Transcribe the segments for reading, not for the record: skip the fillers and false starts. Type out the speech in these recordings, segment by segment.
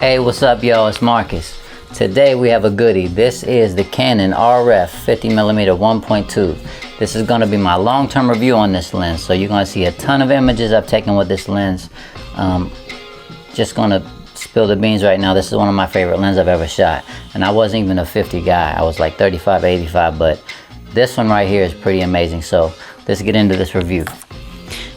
Hey, what's up, y'all? It's Marcus. Today we have a goodie. This is the Canon RF 50mm 1.2. This is going to be my long-term review on this lens. So you're going to see a ton of images I've taken with this lens. Just going to spill the beans right now. This is one of my favorite lenses I've ever shot. And I wasn't even a 50 guy. I was like 35, 85. But this one right here is pretty amazing. So let's get into this review.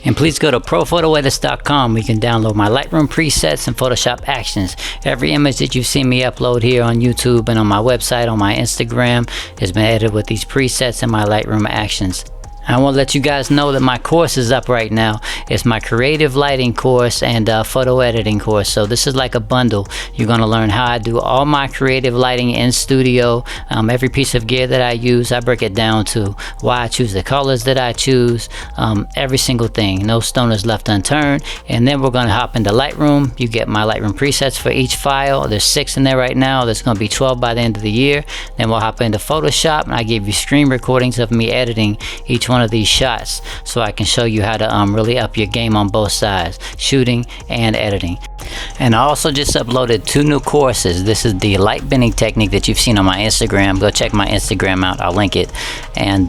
And please go to ProPhotoEdits.com. You can download my Lightroom presets and Photoshop actions. Every image that you've seen me upload here on YouTube and on my website, on my Instagram, has been edited with these presets and my Lightroom actions. I want to let you guys know that my course is up right now. It's my creative lighting course and photo editing course. So this is like a bundle. You're going to learn how I do all my creative lighting in studio. Every piece of gear that I use, I break it down to why I choose the colors that I choose. Every single thing. No stone is left unturned. And then we're going to hop into Lightroom. You get my Lightroom presets for each file. There's 6 in there right now. There's going to be 12 by the end of the year. Then we'll hop into Photoshop and I give you screen recordings of me editing each one of these shots, so I can show you how to really up your game on both sides, shooting and editing. And I also just uploaded 2 new courses. This is the light bending technique that you've seen on my Instagram. Go check my Instagram out, I'll link it. And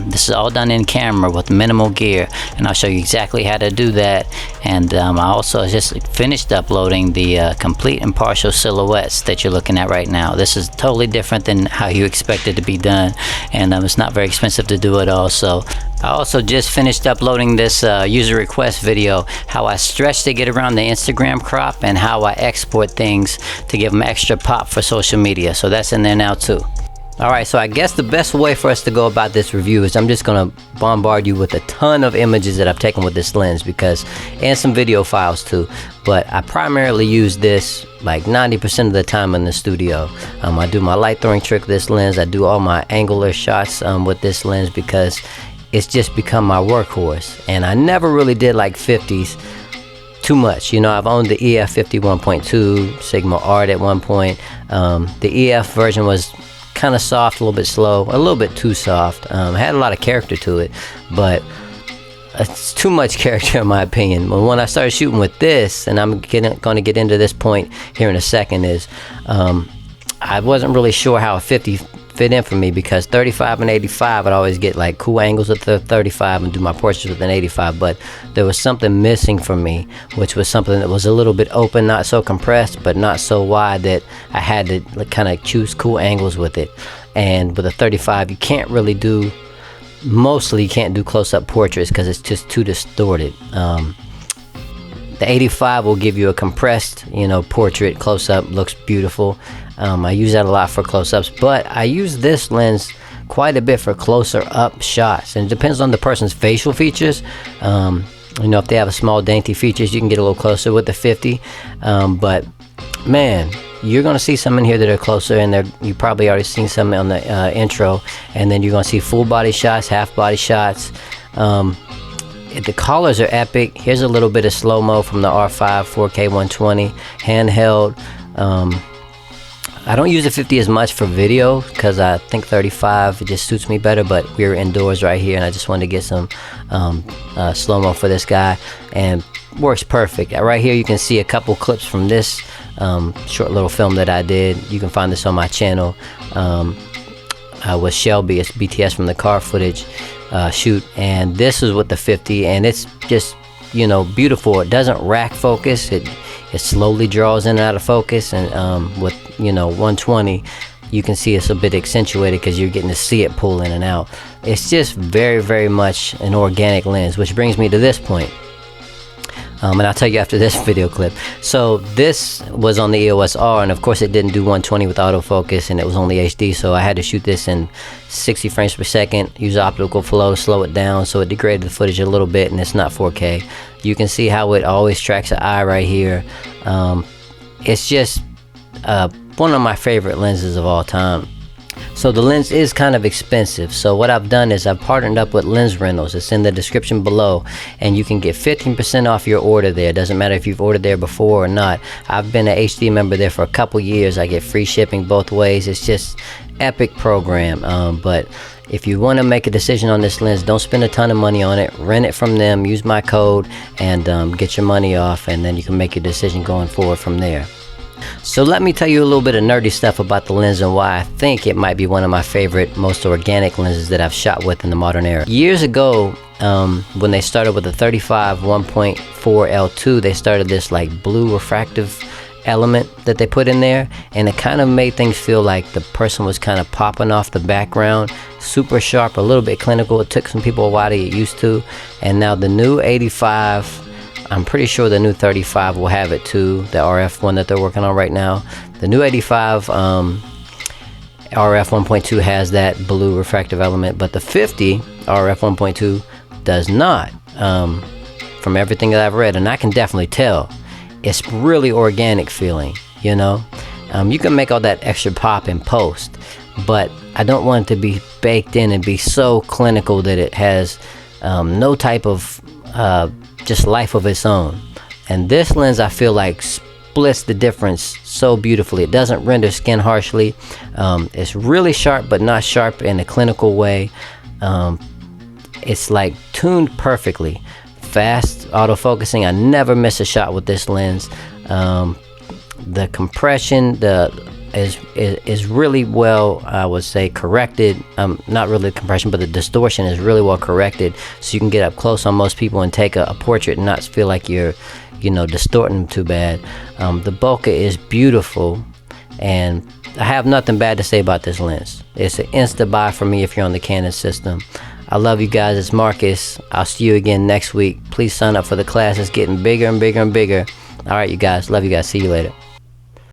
this is all done in camera with minimal gear, and I'll show you exactly how to do that. And I also just finished uploading the complete and partial silhouettes that you're looking at right now. This is totally different than how you expect it to be done, and it's not very expensive to do it also. I also just finished uploading this user request video, how I stretch to get around the Instagram crop and how I export things to give them extra pop for social media. So that's in there now too. Alright, so I guess the best way for us to go about this review is I'm just going to bombard you with a ton of images that I've taken with this lens, and some video files too. But I primarily use this like 90% of the time in the studio. I do my light throwing trick with this lens. I do all my angular shots with this lens because it's just become my workhorse. And I never really did like 50s too much. You know, I've owned the EF 51.2 Sigma Art at one point. The EF version was kind of soft, a little bit slow, a little bit too soft. Had a lot of character to it, but it's too much character in my opinion. But when I started shooting with this, and I'm going to get into this point here in a second, is I wasn't really sure how a 50 fit in for me, because 35 and 85 I'd always get like cool angles with the 35 and do my portraits with an 85, but there was something missing for me, which was something that was a little bit open, not so compressed but not so wide that I had to kind of choose cool angles with it. And with a 35 you can't really do, mostly you can't do close-up portraits because it's just too distorted. The 85 will give you a compressed, you know, portrait close-up, looks beautiful. I use that a lot for close-ups, but I use this lens quite a bit for closer up shots, and it depends on the person's facial features. You know, if they have a small dainty features, you can get a little closer with the 50, but man, you're gonna see some in here that are closer, and you probably already seen some on the intro, and then you're gonna see full body shots, half body shots. The colors are epic. Here's a little bit of slow-mo from the R5 4K 120 handheld. I don't use the 50 as much for video because I think 35 it just suits me better, but we're indoors right here and I just wanted to get some slow-mo for this guy, and works perfect. Right here you can see a couple clips from this short little film that I did. You can find this on my channel with Shelby. It's BTS from the car footage shoot, and this is with the 50, and it's just, you know, beautiful. It doesn't rack focus, it slowly draws in and out of focus, and with, you know, 120 you can see it's a bit accentuated because you're getting to see it pull in and out. It's just very, very much an organic lens, which brings me to this point. And I'll tell you after this video clip. So this was on the EOS R, and of course it didn't do 120 with autofocus, and it was only HD, so I had to shoot this in 60 frames per second, use optical flow, slow it down, so it degraded the footage a little bit, and it's not 4K. You can see how it always tracks the eye right here. It's just one of my favorite lenses of all time. So the lens is kind of expensive, so what I've done is I've partnered up with Lens Rentals. It's in the description below, and you can get 15% off your order there. It doesn't matter if you've ordered there before or not. I've been an HD member there for a couple years. I get free shipping both ways. It's just epic program. But if you want to make a decision on this lens, don't spend a ton of money on it. Rent it from them, use my code, and get your money off, and then you can make your decision going forward from there. So let me tell you a little bit of nerdy stuff about the lens and why I think it might be one of my favorite, most organic lenses that I've shot with in the modern era. Years ago, when they started with the 35 1.4 L2, they started this like blue refractive element that they put in there, and it kind of made things feel like the person was kind of popping off the background. Super sharp, a little bit clinical. It took some people a while to get used to, and now the new 85, I'm pretty sure the new 35 will have it too, the RF one that they're working on right now. The new 85 RF 1.2 has that blue refractive element, but the 50 RF 1.2 does not, from everything that I've read, and I can definitely tell. It's really organic feeling, you know. You can make all that extra pop in post, but I don't want it to be baked in and be so clinical that it has no type of just life of its own. And this lens, I feel like, splits the difference so beautifully. It doesn't render skin harshly. It's really sharp, but not sharp in a clinical way. It's like tuned perfectly. Fast autofocusing. I never miss a shot with this lens. The compression is really well, I would say, corrected. Not really the compression, but the distortion is really well corrected, so you can get up close on most people and take a portrait and not feel like you're, you know, distorting them too bad. The bokeh is beautiful, and I have nothing bad to say about this lens. It's an insta buy for me if you're on the Canon system. I love you guys. It's Marcus. I'll see you again next week. Please sign up for the class. It's getting bigger and bigger and bigger. All right, you guys. Love you guys. See you later.